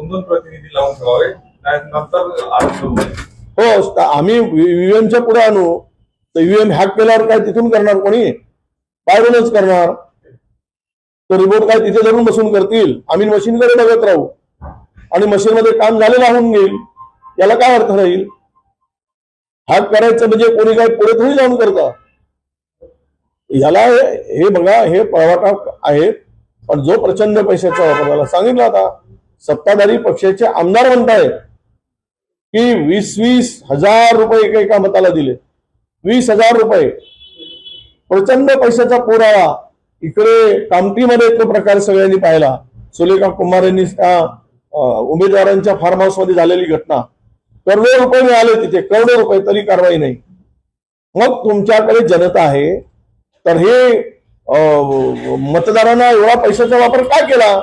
2-2 प्रतिनिधी लावून ठेवावे, नंतर आरोप सुरू होईल. हो, आम्ही ईव्हीएमच्या पुढे आणू तर ईव्हीएम हॅक केल्यावर काय तिथून करणार कोणी? बाहेरूनच करणार. तो रिपोर्ट काय तिथे धरून बसून करतील? आम्ही मशीनकडे बघत राहू आणि मशीनमध्ये काम झालेलं होऊन घेईल. याला काय अर्थ राहील? हॅक करायचं म्हणजे कोणी काय पुढे थोडी जाऊन करता. याला हे बघा, हे पळवाटा आहे. पण जो प्रचंड पैशाचा वापर झाला, सांगितलं आता सत्ताधारी पक्षाचे आमदार म्हणतायत की 20-20 हजार रुपये एका मताला दिले. 20,000 रुपये, प्रचंड पैशाचा पुरावा. इकडे कामठीमध्ये तो प्रकार सगळ्यांनी पाहिला. सुलेखा कुमार यांनी त्या उमेदवारांच्या फार्म हाऊस मध्ये झालेली घटना. करोडो रुपये मिळाले तिथे, करोडो रुपये, तरी कारवाई नाही. मग तुमच्याकडे जनता आहे तर हे मतदारांना एवढा पैशाचा वापर का केला?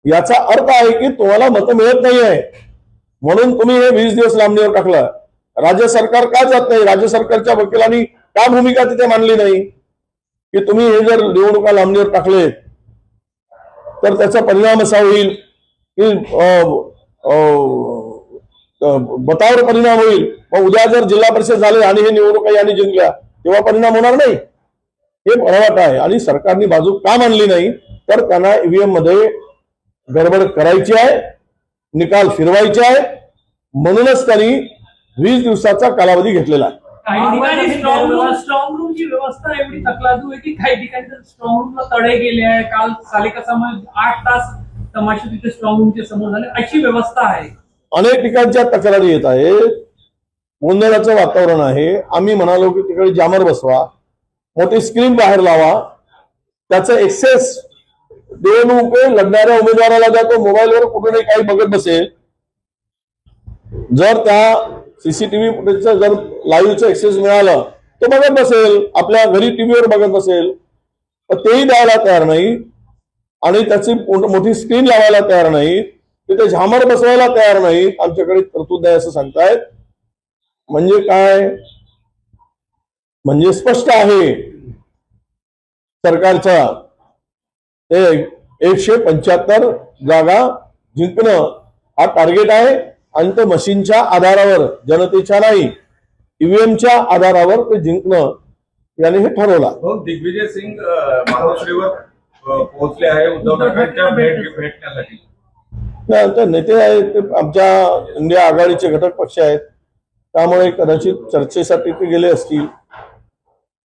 याचा अर्थ आहे की तुम्हाला मतं मिळत नाही आहे म्हणून तुम्ही हे 20 दिवस लांबणीवर टाकलं. राज्य सरकार का जात नाही? राज्य सरकारच्या वकिलांनी का भूमिका तिथे मांडली नाही की तुम्ही हे जर निवडणुका लांबणीवर टाकले तर त्याचा परिणाम असा होईल की मतावर परिणाम होईल. मग उद्या जर जिल्हा परिषद झाले आणि हे निवडणुका यांनी जिंकल्या तेव्हा परिणाम होणार नाही. हे पळवाट आहे. आणि सरकारने बाजू का मांडली नाही तर त्यांना ईव्हीएम मध्ये गडबड करायची आहे, निकाल फिरवायचे आहे, म्हणूनच त्यांनी 20 दिवसाचा कालावधी घेतलेला आहे. काही ठिकाणी स्ट्रॉंग रूमची व्यवस्था एवढी तकलादू आहे की काही ठिकाणी स्ट्रॉंग रूमला तडे गेले आहे. काल सालेकसामध्ये 8 तास तमाशे तिथे स्ट्रॉंग रूमचे समोर झाले, अशी व्यवस्था आहे. अनेक ठिकाणच्या तक्रारी येत आहेत. गोंधळाचं वातावरण आहे. आम्ही म्हणालो की तिकडे जामर बसवा, मोठी स्क्रीन बाहेर लावा, त्याचं एक्सेस निवडणूक लढणाऱ्या उमेदवाराला द्या. तो मोबाईलवर कुठूनही काही बघत बसेल. जर त्या सीसीटीव्ही फुटेजचं जर लाईव्हचं एक्सेस मिळालं तो बघत बसेल, आपल्या घरी टीव्हीवर बघत बसेल. तर तेही द्यायला तयार नाही आणि त्याची मोठी स्क्रीन लावायला तयार नाही, तिथे झामर बसवायला तयार नाही. आमच्याकडे तरतूद आहे असं सांगतायत. म्हणजे काय? म्हणजे स्पष्ट आहे सरकारचा 175 जागा जिंकणं हा टार्गेट आहे आणि ते मशीनच्या आधारावर, जनतेच्या नाही, ईव्हीएमच्या आधारावर ते जिंकणं याने हे ठरवलं. दिग्विजय सिंग मातोश्रीवर पोहोचले आहे उद्धव ठाकरेंच्या भेटण्यासाठी. ते नेते आहेत, ते आमच्या इंडिया आघाडीचे घटक पक्ष आहेत, त्यामुळे कदाचित चर्चेसाठी ते गेले असतील.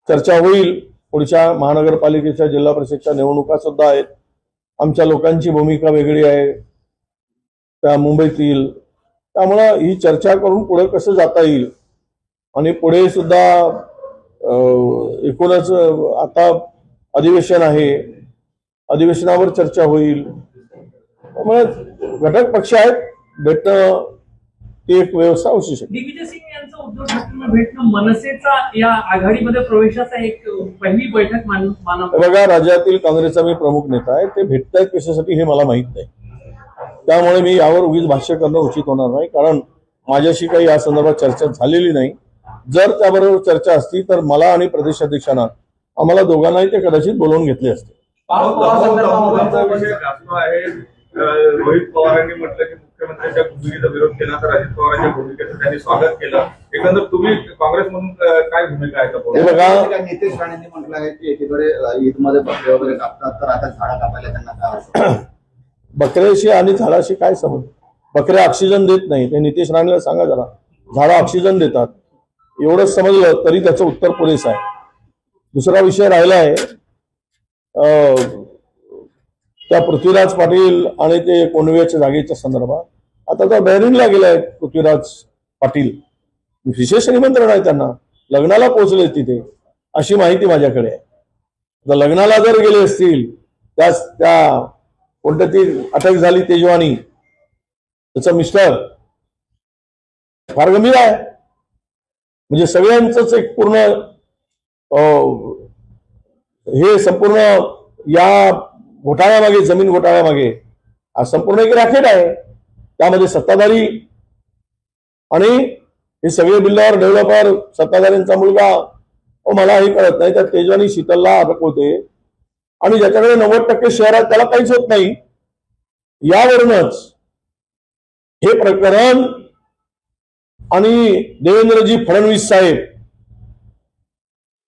चर्चा होईल. पुढच्या महानगरपालिकेच्या, जिल्हा परिषदच्या निवडणुका सुद्धा आहेत. आमच्या लोकांची भूमिका वेगळी आहे त्या मुंबईतील. त्यामुळं ही चर्चा करून पुढे कसं जाता येईल आणि पुढे सुद्धा एकूणच आता अधिवेशन आहे, अधिवेशनावर चर्चा होईल. त्यामुळे घटक पक्ष आहेत, भेटणं ती एक व्यवस्था असू शकते. दिग्विजय सिंग यांचं उद्धव ठाकरेंना भेटणं मनसेचा या आघाडीमध्ये प्रवेशाचा एक पहिली बैठक मानव. बघा, राज्यातील काँग्रेसचा मी प्रमुख नेता आहे. ते भेटतायत कशासाठी हे मला माहित नाही. त्यामुळे मी यावर उगीच भाष्य करणं उचित होणार नाही, कारण माझ्याशी काही या संदर्भात चर्चा झालेली नाही. जर त्याबरोबर चर्चा असती तर मला आणि प्रदेशाध्यक्षांना, आम्हाला दोघांनाही ते कदाचित बोलवून घेतले असते. रोहित पवारांनी म्हटलं की मुख्यमंत्र्यांच्या भूमिकेचा विरोध केला तर अजित पवारांच्या भूमिकेचं त्यांनी स्वागत केलं. एकंदर तुम्ही काँग्रेस म्हणून काय भूमिका आहे? हे बघा, नितेश राणेंनी म्हटलं आहे की एकीकडे ईदमध्ये बकरे वगैरे कापतात तर आता झाडं कापायला त्यांना काय असतं? बकऱ्याशी आणि झाडाशी काय संबंध? बकऱ्या ऑक्सिजन देत नाही, ते नितेश राणेला सांगा जरा. झाडं ऑक्सिजन देतात, एवढंच समजलं तरी त्याचं उत्तर पुरेसं आहे. दुसरा विषय राहिला आहे त्या पृथ्वीराज पाटील आणि ते कोंडव्याच्या जागेच्या संदर्भात. आता तर बहरीनला गेलाय पृथ्वीराज पाटील, विशेष निमंत्रण आहे त्यांना. लग्नाला पोहोचले तिथे अशी माहिती माझ्याकडे आहे. जर लग्नाला जर गेले असतील, त्या कोणत्या ती अटक झाली तेजवानी, त्याचा मिस्टर फार गंभीर आहे. म्हणजे सगळ्यांचंच एक पूर्ण हे संपूर्ण या घोटाळ्यामागे, जमीन घोटाळ्यामागे हा संपूर्ण एक रॅकेट आहे. त्यामध्ये सत्ताधारी आणि हे सगळे बिल्डर, डेव्हलपर, सत्ताधाऱ्यांचा मुलगा, मलाही कळत नाही. त्या तेजवानी शीतलला अटक होते आणि ज्याच्याकडे 90% शेअर आहेत त्याला काहीच होत नाही. यावरूनच हे प्रकरण आणि देवेंद्रजी फडणवीस साहेब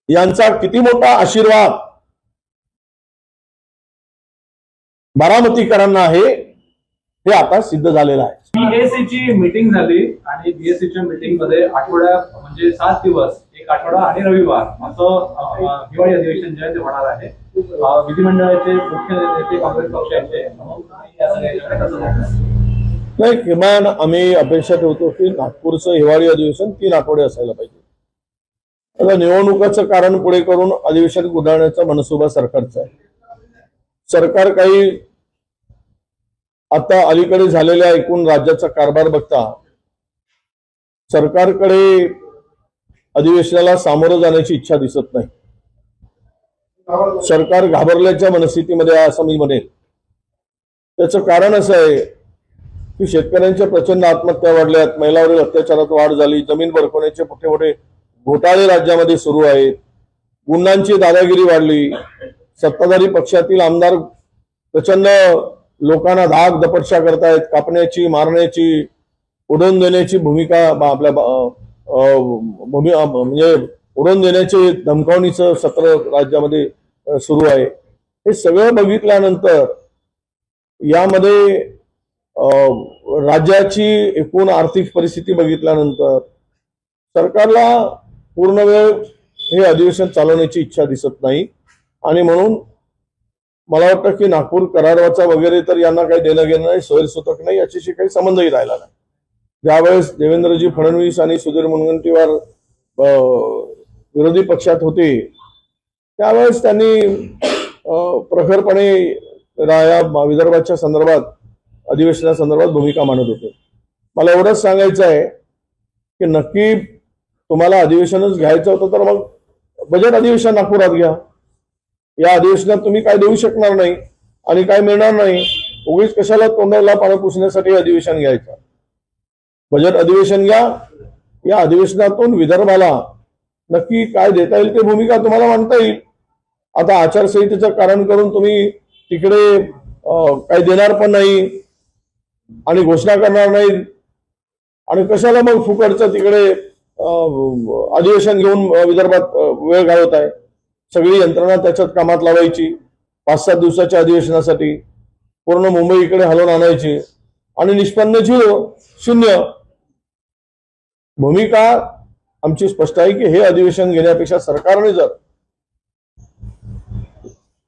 यांचा किती मोठा आशीर्वाद बारामतीकरांना आहे हे आता सिद्ध झालेलं आहे. BSE ची मीटिंग झाली आणि BSE च्या मीटिंग मध्ये म्हणजे 7 दिवस, एक आठवडा आणि रविवार असं हिवाळी अधिवेशन जे आहे ते होणार आहे. विधिमंडळाचे मुख्य नेते काँग्रेस पक्षाचे नाही, किमान आम्ही अपेक्षा ठेवतो की नागपूरचं हिवाळी अधिवेशन 3 आठवडे असायला पाहिजे. आता निवडणुकाचं कारण पुढे करून अधिवेशन गुंडाळण्याचा मनसुबा सरकारचा आहे. सरकार काही आता अलीकडे झालेल्या एकूण राज्याचा कारभार बघता सरकारकडे अधिवेशनाला सामोरं जाण्याची इच्छा दिसत नाही. सरकार घाबरल्याच्या मनस्थितीमध्ये आहे असं मी म्हणेल. त्याचं कारण असं आहे की शेतकऱ्यांच्या प्रचंड आत्महत्या वाढल्यात, महिलांवरील अत्याचारात वाढ झाली, जमीन बरकवण्याचे मोठे मोठे घोटाळे राज्यामध्ये सुरू आहेत, गुंडांची दादागिरी वाढली, सत्ताधारी पक्षातील आमदार प्रचंड लोकांना धाक दपटशा करतायत, कापण्याची, मारण्याची, उडवून देण्याची भूमिका आपल्या म्हणजे उडवून देण्याचे धमकावणीचं सत्र राज्यामध्ये सुरू आहे. हे सगळं बघितल्यानंतर यामध्ये राज्याची एकूण आर्थिक परिस्थिती बघितल्यानंतर सरकारला पूर्ण वेळ हे अधिवेशन चालवण्याची इच्छा दिसत नाही. आणि म्हणून मला वाटतं की नागपूर कराराचा वगैरे तर यांना काही देणं घेणं नाही, सोयीसुतक नाही, याच्याशी काही संबंधही राहिला नाही. ज्यावेळेस देवेंद्रजी फडणवीस आणि सुधीर मुनगंटीवार विरोधी पक्षात होते त्यावेळेस त्यांनी प्रखरपणे या विदर्भाच्या संदर्भात अधिवेशनासंदर्भात भूमिका मांडत होते. मला एवढंच सांगायचं आहे की नक्की तुम्हाला अधिवेशनच घ्यायचं होतं तर मग बजेट अधिवेशन नागपुरात घ्या. या अधिवेशनात तुम्ही काय देऊ शकणार नाही आणि काय मिळणार नाही. उगीच कशाला तोंडाला पाणी पुसण्यासाठी अधिवेशन घ्यायचं. बजेट अधिवेशन घ्या. या अधिवेशनातून विदर्भाला नक्की काय देता येईल ते भूमिका तुम्हाला मांडता येईल. आता आचारसंहितेचं कारण करून तुम्ही तिकडे काही देणार पण नाही आणि घोषणा करणार नाही आणि कशाला मग फुकटचं तिकडे अधिवेशन घेऊन विदर्भात वेळ घालवत आहे. सगळी यंत्रणा त्याच्यात कामात लावायची, 5-7 दिवसाच्या अधिवेशनासाठी पूर्ण मुंबई इकडे हलवून आणायची आणि निष्पन्न 0 भूमिका आमची स्पष्ट आहे की हे अधिवेशन घेण्यापेक्षा सरकारने जर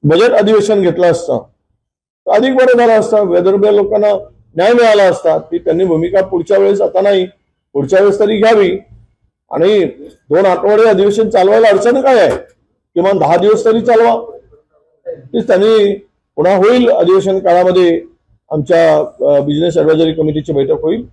बजेट अधिवेशन घेतलं असतं तर अधिक बरं झालं असतं. विदर्भीय लोकांना न्याय मिळाला असता. ती त्यांनी भूमिका पुढच्या वेळेस, आता नाही, पुढच्या वेळेस तरी घ्यावी. आणि 2 आठवडे अधिवेशन चालवायला अडचण काय आहे? किमान 10 दिवस तरी चालवा. ती त्यांनी पुन्हा होईल अधिवेशन काळामध्ये आमच्या बिझनेस ऍडव्हायझरी कमिटीची बैठक होईल,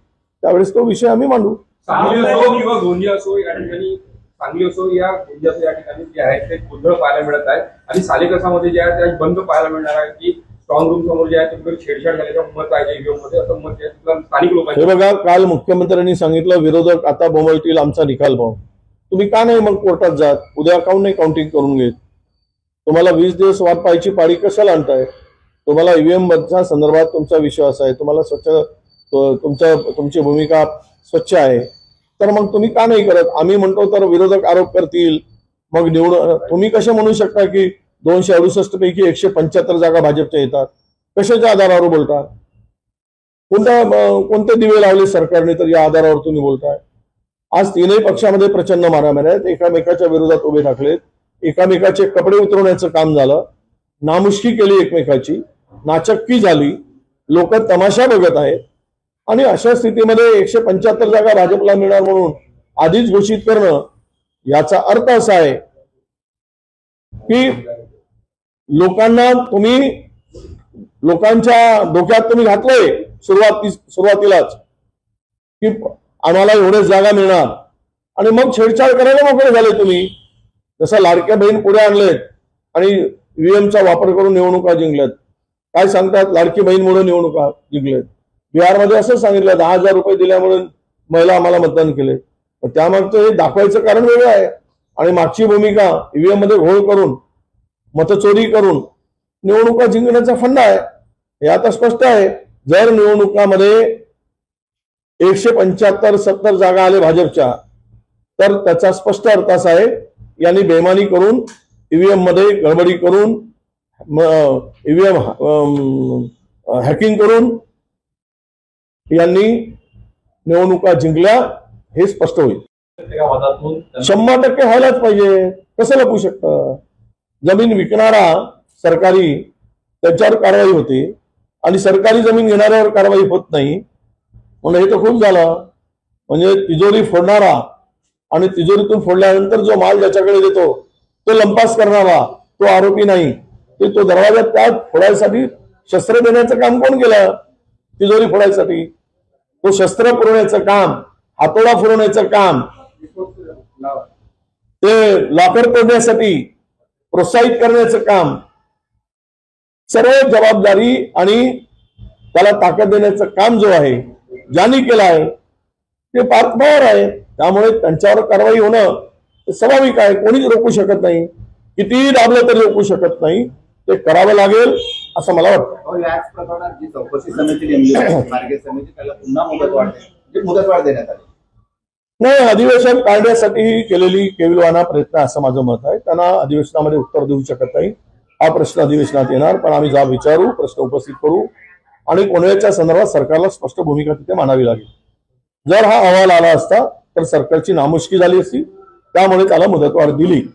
त्यावेळेस तो विषय आम्ही मांडू. सांगली असो किंवा गोंदिया असो या ठिकाणी, सांगली असो या गोंदिया असो या ठिकाणी जे आहे ते गोंधळ पाहायला मिळत आहे. आणि सालेकसामध्ये जे आहे ते बंद पाहायला मिळणार आहे की स्ट्रॉंग रूम समोर जे आहे तिकडे छेडछाड झाल्याचं मत आहे ईव्हीएम मध्ये, असं मत आहे स्थानिक लोकांचे. हे बघा, काल मुख्यमंत्र्यांनी सांगितलं विरोधक आता बोंबलतील आमचा निकाल पाहून. तुम्ही का नाही मग कोर्टात जात? उद्या काऊन नाही काउंटिंग करून घेत? तुम्हाला 20 दिवस वाट पाहायची पाळी कशाला आणताय? तुम्हाला ईव्हीएम च्या संदर्भात तुमचा विश्वास आहे, तुम्हाला तुमची भूमिका स्वच्छ आहे, तर मग तुम्ही का नाही करत? आम्ही म्हणतो तर विरोधक आरोप करतील, मग निवडून तुम्ही कसे म्हणू शकता की 268 पैकी 175 जागा भाजपच्या येतात? कशाच्या आधारावर बोलता? कोणते दिवे लावले सरकारने तर या आधारावर तुम्ही बोलताय? आज 3ही पक्षामध्ये प्रचंड मारामारी आहेत. एकामेकाच्या विरोधात उभे टाकलेत, एकामेकाचे कपडे उतरवण्याचं काम झालं, नामुष्की केली, एकमेकाची नाचक्की झाली, लोक तमाशा बघत आहेत. आणि अशा स्थितीमध्ये 175 जागा भाजपला मिळणार म्हणून आधीच घोषित करणं याचा अर्थ असा आहे की लोकांच्या डोक्यात तुम्ही घातलंय सुरुवातीलाच की आम्हाला एवढेच जागा मिळणार आणि मग छेडछाड करायला मोकळे झाले तुम्ही. जसं लाडक्या बहीण पुढे आणलेत आणि ईव्हीएमचा वापर करून निवडणुका जिंकल्यात. काय सांगतात? लाडकी बहीणमुळे निवडणुका जिंकलेत. बिहारमध्ये असं सांगितलं 10,000 रुपये दिल्यामुळे महिला आम्हाला मतदान केले. त्यामागचं हे दाखवायचं कारण वेगळं आहे. आणि मागची भूमिका ईव्हीएम मध्ये घोळ करून, मतचोरी करून निवडणुका जिंकण्याचा फंडा आहे. हे आता स्पष्ट आहे. जर निवडणुकामध्ये 175-70 जागा आले भाजपच्या, तर त्याचा स्पष्ट अर्थ असा आहे यांनी बेमानी करून ईव्हीएम मध्ये गडबडी करून ईव्हीएम हॅकिंग करून यांनी निवडणुका जिंकल्या हे स्पष्ट होईल. एका वादातून त्यांना 100% व्हायलाच पाहिजे. कसं लपू शकतं? जमीन विकणारा सरकारी त्याच्यावर कारवाई होते आणि सरकारी जमीन घेणाऱ्यावर कारवाई होत नाही. म्हणून हे तर खूप झालं. म्हणजे तिजोरी फोडणारा आणि तिजोरीतून फोडल्यानंतर जो माल ज्याच्याकडे देतो तो लंपास करणारा तो आरोपी नाही. तो दरवाजा त्यात फोडायसाठी शस्त्र देण्याचं काम कोण केलं? तिजोरी फोडायसाठी. तो शस्त्र पुरवण्याचं काम, हातोडा पुरवण्याचं काम, ते लॉकर तोडण्यासाठी प्रोत्साहित करण्याचं काम, सर्व जबाबदारी आणि त्याला ताकद देण्याचं काम जो आहे ज्यांनी केलं आहे ते पार्थ पवार आहे. त्यामुळे त्यांच्यावर कारवाई होणं हे स्वाभाविक आहे. कोणीच रोखू शकत नाही. कितीही दाबलं तरी रोखू शकत नाही. ते करावं लागेल असं मला वाटतं. याच प्रकरणात जी चौकशी समिती नेमली आहे, मार्गे समिती, त्याला पुन्हा मुदतवाढ देण्यात आली. नाही, अधिवेशन काढण्यासाठी केलेली केविलवाना प्रयत्न असं माझं मत आहे. त्यांना अधिवेशनामध्ये उत्तर देऊ शकत नाही. हा प्रश्न अधिवेशनात येणार, पण आम्ही जाब विचारू, प्रश्न उपस्थित करू आणि कोणत्याच्या संदर्भात सरकारला स्पष्ट भूमिका तिथे मांडावी लागेल. जर हा अहवाल आला असता तर सरकारची नामुष्की झाली असती. त्यामुळे त्याला मुदतवाढ दिली.